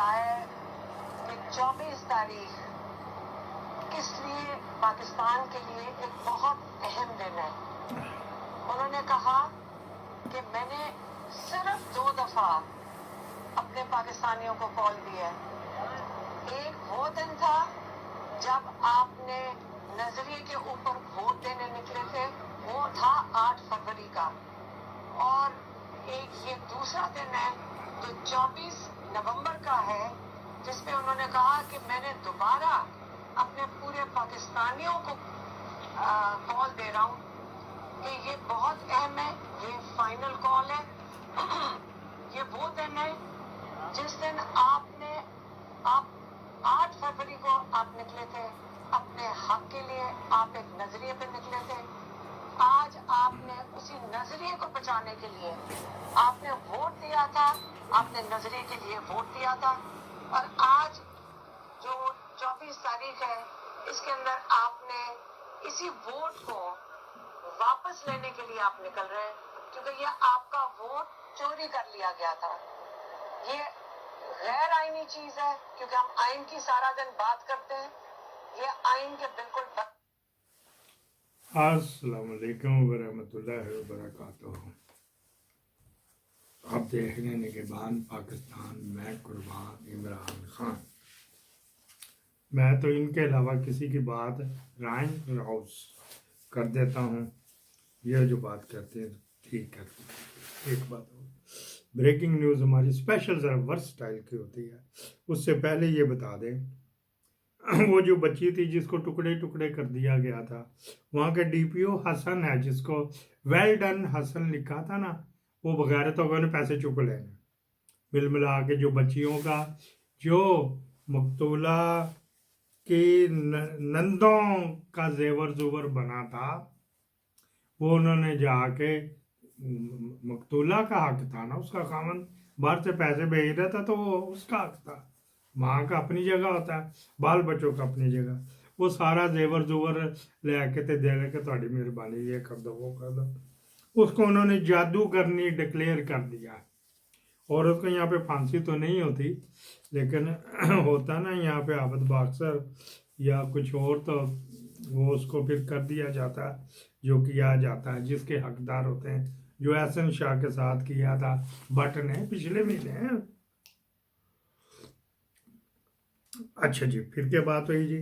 बताया कि 24 तारीख किस लिए पाकिस्तान के लिए एक बहुत अहम दिन है। उन्होंने कहा कि मैंने सिर्फ 2 दफा अपने पाकिस्तानियों को कॉल दिया है। एक वो दिन था जब आपने नजरिए के ऊपर वोट देने निकले थे, वो था 8 फरवरी का, और एक ये दूसरा दिन है जो 24 नवंबर का है, जिसमें उन्होंने कहा कि मैंने दोबारा अपने पूरे पाकिस्तानियों को कॉल दे रहा हूँ कि ये बहुत अहम है, ये फाइनल कॉल है। ये वो दिन है जिस दिन आप 8 फरवरी को आप निकले थे अपने हक के लिए, आप एक नजरिए पे निकले थे। आज आपने उसी नजरिए को बचाने के लिए आपने वोट दिया था, आपने नजरिए के लिए वोट दिया था, और आज जो 24 तारीख है इसके अंदर आपने इसी वोट को वापस लेने के लिए आप निकल रहे हैं, क्योंकि ये आपका वोट चोरी कर लिया गया था। ये गैर आईनी चीज है, क्योंकि हम आइन की सारा दिन बात करते हैं, ये आइन के बिल्कुल अस्सलाम वालेकुम वरहमतुल्लाहि वबरकातुहू। आप देख रहे हैं निगहबान पाकिस्तान, मैं कुर्बान इमरान खान। मैं तो इनके अलावा किसी की बात राइन राउस कर देता हूँ, यह जो बात करते हैं ठीक करते हैं। एक बात हो, ब्रेकिंग न्यूज़ हमारी स्पेशल ज़रा वर्सटाइल की होती है। उससे पहले ये बता दें, वो जो बच्ची थी जिसको टुकड़े टुकड़े कर दिया गया था, वहाँ के डीपीओ हसन है, जिसको वेल डन हसन लिखा था ना, वो बगैर तो ने पैसे चुक लेने। मिल मिला के जो बच्चियों का जो मकतूला की नंदों का जेवर जुवर बना था, वो उन्होंने जाके मकतूला का हक था ना, उसका खामन बाहर से पैसे भेज रहा था तो वो उसका हक था। माँ का अपनी जगह होता है, बाल बच्चों का अपनी जगह। वो सारा जेवर जुवर ले आके ते दे रहे, थोड़ी मेहरबानी, ये कर दो वो कर दो। उसको उन्होंने जादूगरनी डिक्लेयर कर दिया। और उसको यहाँ पे फांसी तो नहीं होती, लेकिन होता ना यहाँ पे आबद बक्सर या कुछ और, तो वो उसको फिर कर दिया जाता है जो किया जाता है, जिसके हकदार होते हैं, जो एहसन शाह के साथ किया था भट्ट ने पिछले महीने। अच्छा जी, फिर क्या बात हुई जी?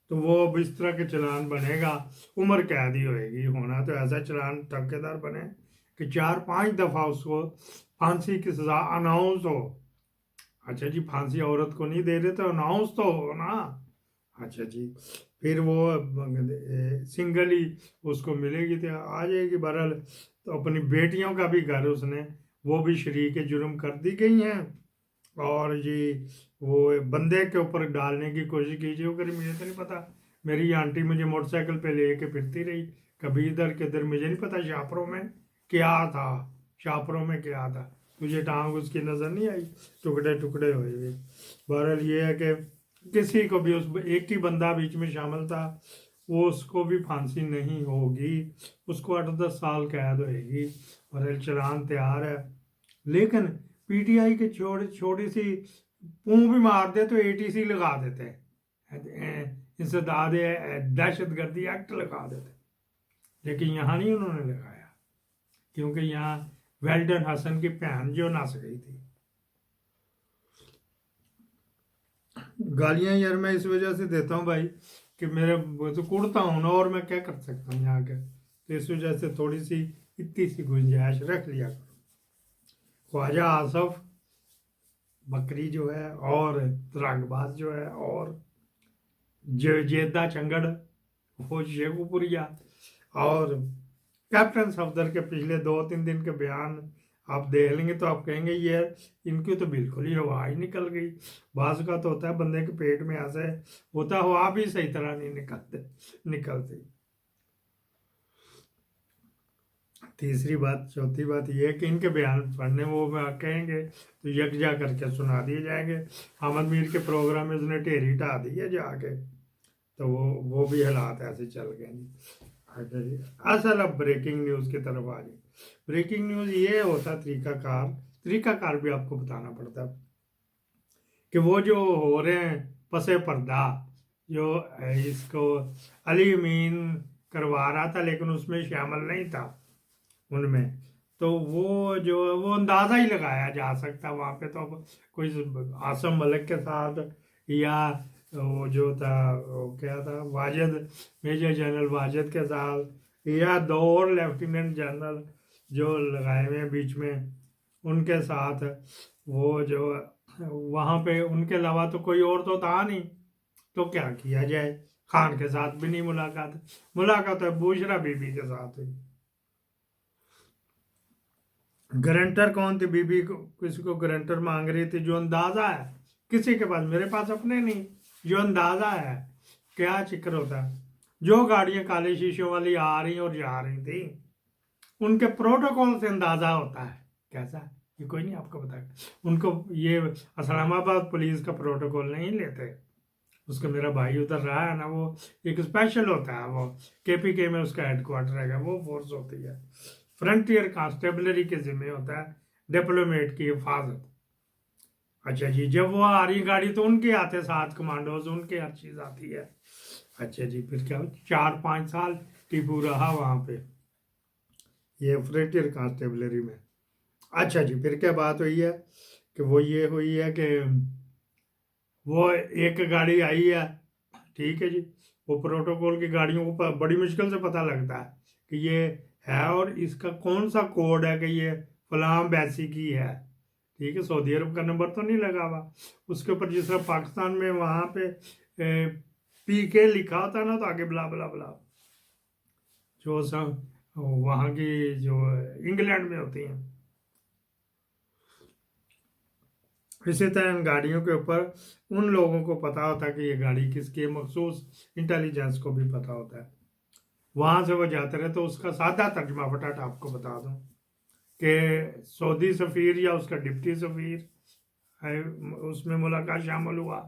तो वो अब इस तरह के चलान बनेगा, उम्र कैद ही होएगी। होना तो ऐसा चलान ठेकेदार बने कि 4-5 दफा उसको फांसी की सजा अनाउंस हो। अच्छा जी, फांसी औरत को नहीं दे रहे तो अनाउंस तो हो ना। अच्छा जी, फिर वो सिंगल ही उसको मिलेगी तो आ जाएगी। बहरहाल तो अपनी बेटियों का भी घर उसने, वो भी शरीक जुर्म कर दी गई हैं। और जी वो बंदे के ऊपर डालने की कोशिश कीजिए, वो करी मुझे तो नहीं पता, मेरी आंटी मुझे मोटरसाइकिल पे लेके फिरती रही, कभी इधर किधर, मुझे नहीं पता शाहपुरों में क्या था, शाहपुरों में क्या था, तुझे टांग उसकी नज़र नहीं आई, टुकड़े टुकड़े हुए हुए। बहरहाल ये है कि किसी को भी, उस एक ही बंदा बीच में शामिल था, वो उसको भी फांसी नहीं होगी, उसको 8-10 साल कैद होएगी। बहरहाल चलान तैयार है, लेकिन पीटीआई के छोटी सी पूं भी मार दे तो एटीसी लगा देते हैं, इंसदाद दहशत गर्दी एक्ट लगा देते, लेकिन यहाँ नहीं उन्होंने लगाया, क्योंकि यहाँ वेल्डन हसन की बहन जो नस गई थी। गालियां यार मैं इस वजह से देता हूँ भाई कि मेरे तो कुड़ता हूँ ना, और मैं क्या कर सकता हूँ यहाँ के, तो इस वजह से थोड़ी सी इतनी सी गुंजाइश रख लिया करो। ख्वाजा आसफ बकरी जो है, और रंगबाज जो है, और जेदा चंगड़, वो शेखुपुरिया, और कैप्टन सफदर के पिछले 2-3 दिन के बयान आप देख लेंगे तो आप कहेंगे ये इनकी तो बिल्कुल ही हवा ही निकल गई। बाज का तो होता है बंदे के पेट में ऐसे होता, हवा भी सही तरह नहीं निकलती। तीसरी बात, चौथी बात यह है कि इनके बयान पढ़ने वो कहेंगे तो यकजा करके सुना दिए जाएंगे। अहमद मीर के प्रोग्राम में उसने ढेरी ढा दी है जाके, तो वो भी हालात ऐसे चल गए जी। अच्छा जी, असल अब ब्रेकिंग न्यूज़ की तरफ आ गई। ब्रेकिंग न्यूज़ ये होता तरीकाकार भी आपको बताना पड़ता है कि वो जो हो रहे हैं पसे पर्दा, जो इसको अली अमीन करवा रहा था लेकिन उसमें शामिल नहीं था उनमें, तो वो जो वो अंदाज़ा ही लगाया जा सकता वहाँ पे। तो अब कोई आसम मलिक के साथ या वो जो था वो क्या था वाजिद, मेजर जनरल वाजिद के साथ, या दो और लेफ्टिनेंट जनरल जो लगाए हुए हैं बीच में उनके साथ, वो जो वहाँ पे उनके अलावा तो कोई और तो था नहीं, तो क्या किया जाए। खान के साथ भी नहीं मुलाकात, मुलाकात है बुशरा बीबी के साथ हुई। गारंटर कौन थी? बीबी को किसी को गारंटर मांग रही थी, जो अंदाजा है किसी के पास, मेरे पास अपने नहीं, जो अंदाजा है क्या चिक्र होता है। जो गाड़ियां काले शीशों वाली आ रही और जा रही थी उनके प्रोटोकॉल से अंदाजा होता है। कैसा? ये कोई नहीं आपको बताएगा। उनको ये इस्लामाबाद पुलिस का प्रोटोकॉल नहीं लेते, उसका मेरा भाई उधर रहा है ना, वो एक स्पेशल होता है, वो केपीके में उसका हेडक्वार्टर है, वो फोर्स होती है, फ्रंटियर कांस्टेबलरी के जिम्मे होता है डिप्लोमेट की हिफाजत। अच्छा जी, जब वो आ रही गाड़ी तो उनके आते साथ कमांडोज, उनके हर चीज आती है। अच्छा जी, फिर क्या 4-5 साल टीपू रहा वहां पे, ये फ्रंटियर कांस्टेबलरी में। अच्छा जी, फिर क्या बात हुई है कि वो ये हुई है कि वो एक गाड़ी आई है, ठीक है जी, वो प्रोटोकॉल की गाड़ियों को बड़ी मुश्किल से पता लगता है कि ये है और इसका कौन सा कोड है कि ये फलाम बैसी की है, ठीक है। सऊदी अरब का नंबर तो नहीं लगा हुआ उसके ऊपर, जिस तरह पाकिस्तान में वहाँ पे PK लिखा होता है ना, तो आगे बला बला बला, जो सब वहाँ की जो इंग्लैंड में होती हैं। इसी तरह इन गाड़ियों के ऊपर उन लोगों को पता होता है कि ये गाड़ी किसकी, मखसूस इंटेलिजेंस को भी पता होता है। वहां से वो जाते रहे, तो उसका सादा तर्जमा फटाट आपको बता दूं कि सऊदी सफ़ीर या उसका डिप्टी सफ़ीर है, उसमें मुलाकात शामिल हुआ,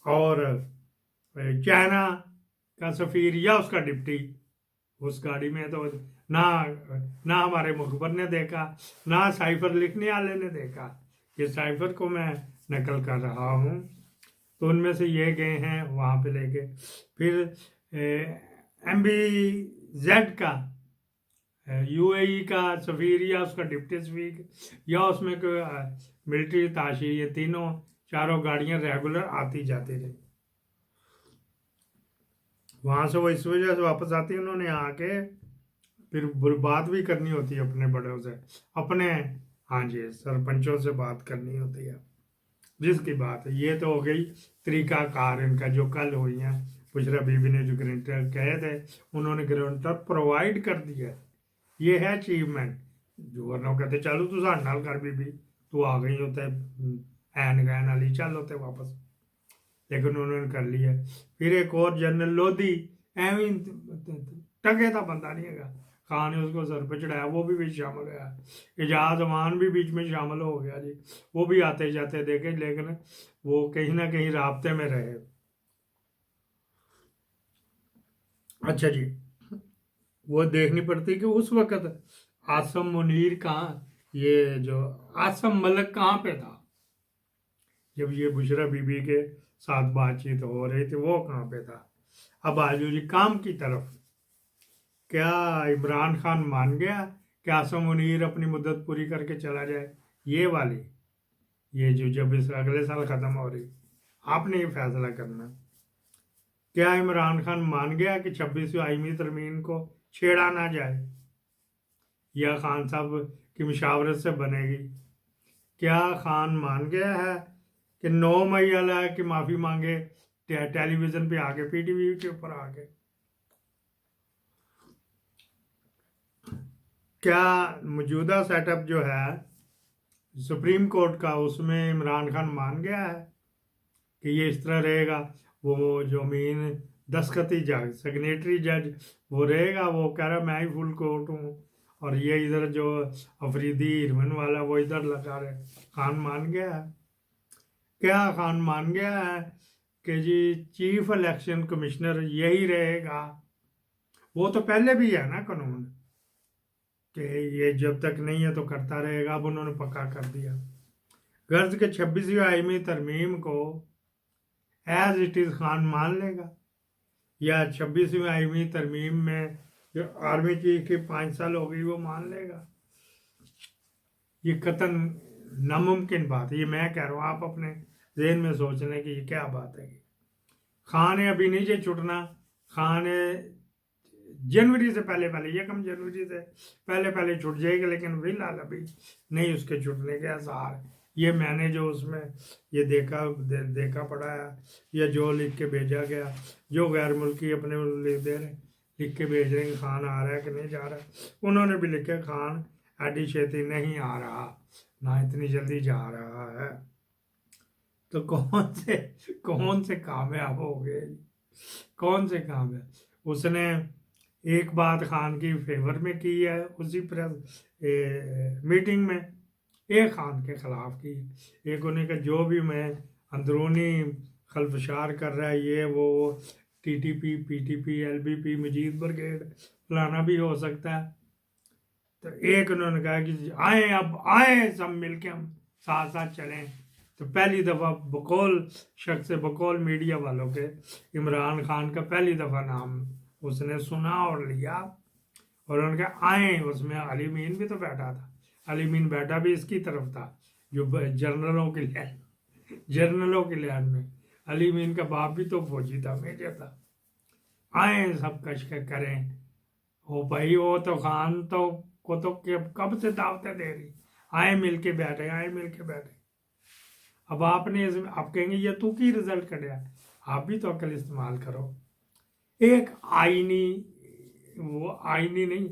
और चाइना का सफ़ीर या उसका डिप्टी उस गाड़ी में, तो ना ना हमारे मुखबर ने देखा, ना साइफर लिखने वाले ने देखा। ये साइफर को मैं नकल कर रहा हूँ, तो उनमें से ये गए हैं वहाँ पे लेके। फिर MBZ का UAE का सफ़ीर या उसका डिप्टी सफ़ीर या उसमें कोई मिलिट्री ताशी, ये तीनों चारों गाड़ियाँ रेगुलर आती जाती रही। वहाँ से वो इस वजह से वापस आती है, उन्होंने आके फिर बात भी करनी होती है अपने बड़ों से, अपने हाँ जी सरपंचों से बात करनी होती है, जिसकी बात है। ये तो हो गई तरीकाकार इनका, जो कल हुई है। बुशरा बीबी ने जो गारंटर कहे थे, उन्होंने गारंटर प्रोवाइड कर दिया, ये है अचीवमेंट। जो वरना कहते चलो तू साढ़े नाल कर बीबी, तू आ गई होते ऐन गैन वाली, चल होते वापस, लेकिन उन्होंने कर लिया। फिर एक और जनरल लोधी, एवं टके का बंदा नहीं है, खान ने उसको सर पे चढ़ाया, वो भी बीच शामिल गया। एजाज अमान भी बीच में शामिल हो गया जी, वो भी आते जाते देखे, लेकिन वो कहीं ना कहीं राब्ते में रहे। अच्छा जी, वो देखनी पड़ती कि उस वक्त आसम मुनीर कहाँ, ये जो आसम मलिक कहाँ पे था जब ये बुशरा बीबी के साथ बातचीत हो रही थी, वो कहाँ पे था। अब आजू जी काम की तरफ, क्या इमरान खान मान गया कि आसम मुनीर अपनी मुद्दत पूरी करके चला जाए? ये वाली, ये जो जब इस अगले साल ख़त्म हो रही, आपने ये फैसला करना। क्या इमरान खान मान गया कि 26वीं आईनी तरमीम को छेड़ा ना जाए, या खान साहब की मुशावरत से बनेगी? क्या खान मान गया है कि 9 मई वाला की माफ़ी मांगे टेलीविज़न पे आके, PTV के ऊपर आके? क्या मौजूदा सेटअप जो है सुप्रीम कोर्ट का, उसमें इमरान खान मान गया है कि ये इस तरह रहेगा? वो जो मेन दस्तखती जज, सिग्नेटरी जज वो रहेगा, वो कह रहा मैं ही फुल कोर्ट हूँ, और ये इधर जो अफरीदी हिरमन वाला वो इधर लगा रहे। खान मान गया है? क्या खान मान गया है कि जी चीफ इलेक्शन कमिश्नर यही रहेगा? वो तो पहले भी है ना कानून कि ये जब तक नहीं है तो करता रहेगा, अब उन्होंने पक्का कर दिया। गर्ज के 26वीं आईनी तरमीम को एज इट इज़ खान मान लेगा, या 26वीं आईनी तरमीम में जो आर्मी चीफ की 5 साल हो गई वो मान लेगा? ये कतन नामुमकिन बात है। ये मैं कह रहा हूँ, आप अपने जहन में सोच लें कि ये क्या बात है। खान है अभी नहीं जे छुटना, खान जनवरी से पहले पहले, यकम जनवरी से पहले पहले छुट जाएगा, लेकिन फिलहाल अभी नहीं उसके छुटने के आसार। ये मैंने जो उसमें ये देखा पड़ा है, या जो लिख के भेजा गया, जो गैर मुल्की अपने लिख के भेज रहे हैं खान आ रहा है कि नहीं जा रहा है, उन्होंने भी लिखा खान एडी छेती नहीं आ रहा, ना इतनी जल्दी जा रहा है। तो कौन से कामयाब हो गए, कौन से कामयाब? उसने एक बात खान की फेवर में की है उसी प्रेस मीटिंग में, एक खान के खिलाफ की, एक उन्हें का जो भी मैं अंदरूनी खलफशार कर रहा है, ये वो टीटीपी, पीटीपी, एलबीपी, मजीद ब्रिगेड फलाना भी हो सकता है। तो एक उन्होंने कहा कि आए, अब आए सब मिलके हम साथ साथ चलें। तो पहली दफ़ा बकौल शख्स, बकौल मीडिया वालों के, इमरान खान का पहली दफ़ा नाम उसने सुना और लिया, और उन्होंने कहा आए। उसमें अली मीन भी तो बैठा था, अली मीन बैठा भी इसकी तरफ था, जो जर्नलों के लिहाज में अली मीन का बाप भी तो फौजी था, मेजर था। आए सब कश करें, हो भाई वो तो खान तो को तो कब से दावतें दे रही, आए मिल के बैठे, आए मिल के बैठे। अब आपने आप कहेंगे ये तू की रिजल्ट कढ़िया, आप भी तो अकल इस्तेमाल करो। एक आईनी, वो आईनी नहीं,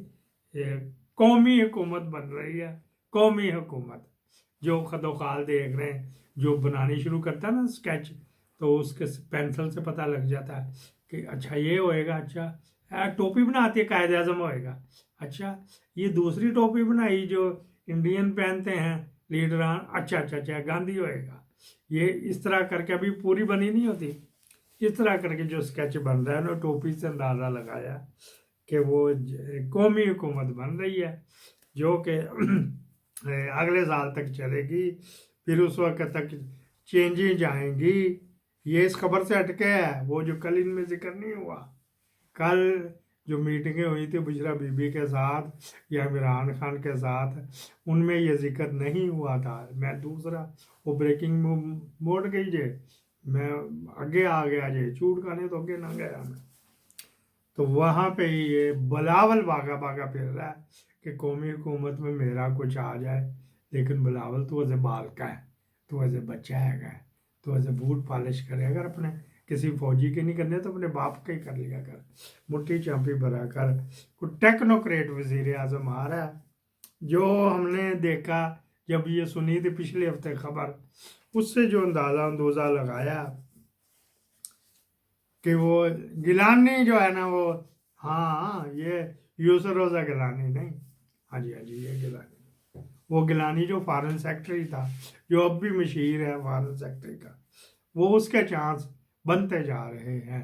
कौमी हुकूमत बन रही है, कौमी हुकूमत। जो खदोखाल देख रहे हैं, जो बनानी शुरू करता है ना स्केच, तो उसके पेंसिल से पता लग जाता है कि अच्छा ये होएगा, अच्छा टोपी बनाती है कायद आज़म होएगा, अच्छा ये दूसरी टोपी बनाई जो इंडियन पहनते हैं लीडरान, अच्छा गांधी होएगा। ये इस तरह करके अभी पूरी बनी नहीं होती, इस तरह करके जो स्केच बन रहा है ना, टोपी से अंदाज़ा लगाया कि वो कौमी हुकूमत बन रही है, जो कि अगले साल तक चलेगी, फिर उस वक्त तक चेंजेज आएंगी। ये इस खबर से हटके है, वो जो कल इनमें जिक्र नहीं हुआ, कल जो मीटिंगें हुई थी बुशरा बीबी के साथ या इमरान खान के साथ, उनमें ये जिक्र नहीं हुआ था। मैं दूसरा वो ब्रेकिंग मोड गई जे, मैं आगे आ गया जे, चूट खाने तो आगे ना गया मैं। तो वहाँ पे ये बिलावल भागा फिर रहा है कि कौमी हुकूमत में मेरा कुछ आ जाए, लेकिन बिलावल तो वैसे बाल का है, तो वैसे बच्चा है, तो वैसे बूट पॉलिश करे। अगर अपने किसी फौजी के नहीं करने तो अपने बाप के ही कर लिया कर, मुट्ठी चांपी भरा कर। कोई टेक्नोक्रेट वजीर आजम आ रहा है, जो हमने देखा जब ये सुनी थी पिछले हफ्ते खबर, उससे जो अंदाज़ा लगाया कि वो गिलानी जो है ना, वो हाँ ये यूसुफ रोज़ा गिलानी नहीं, हाँ जी ये गिलानी, वो गिलानी जो फॉरेन सेक्रेटरी था, जो अब भी मशहूर है फॉरेन सेक्रेटरी का, वो उसके चांस बनते जा रहे हैं।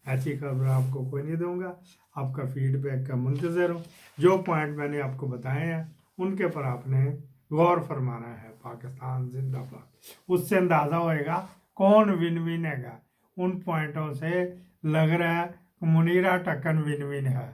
ऐसी खबर आपको कोई नहीं दूंगा, आपका फीडबैक का मुंतज़र हूँ। जो पॉइंट मैंने आपको बताए हैं उनके पर आपने गौर फरमाना है। पाकिस्तान जिंदाबाद। उससे अंदाज़ा होएगा कौन विन विन हैगा। उन पॉइंटों से लग रहा है मुनीरा टक्कन विन विन है।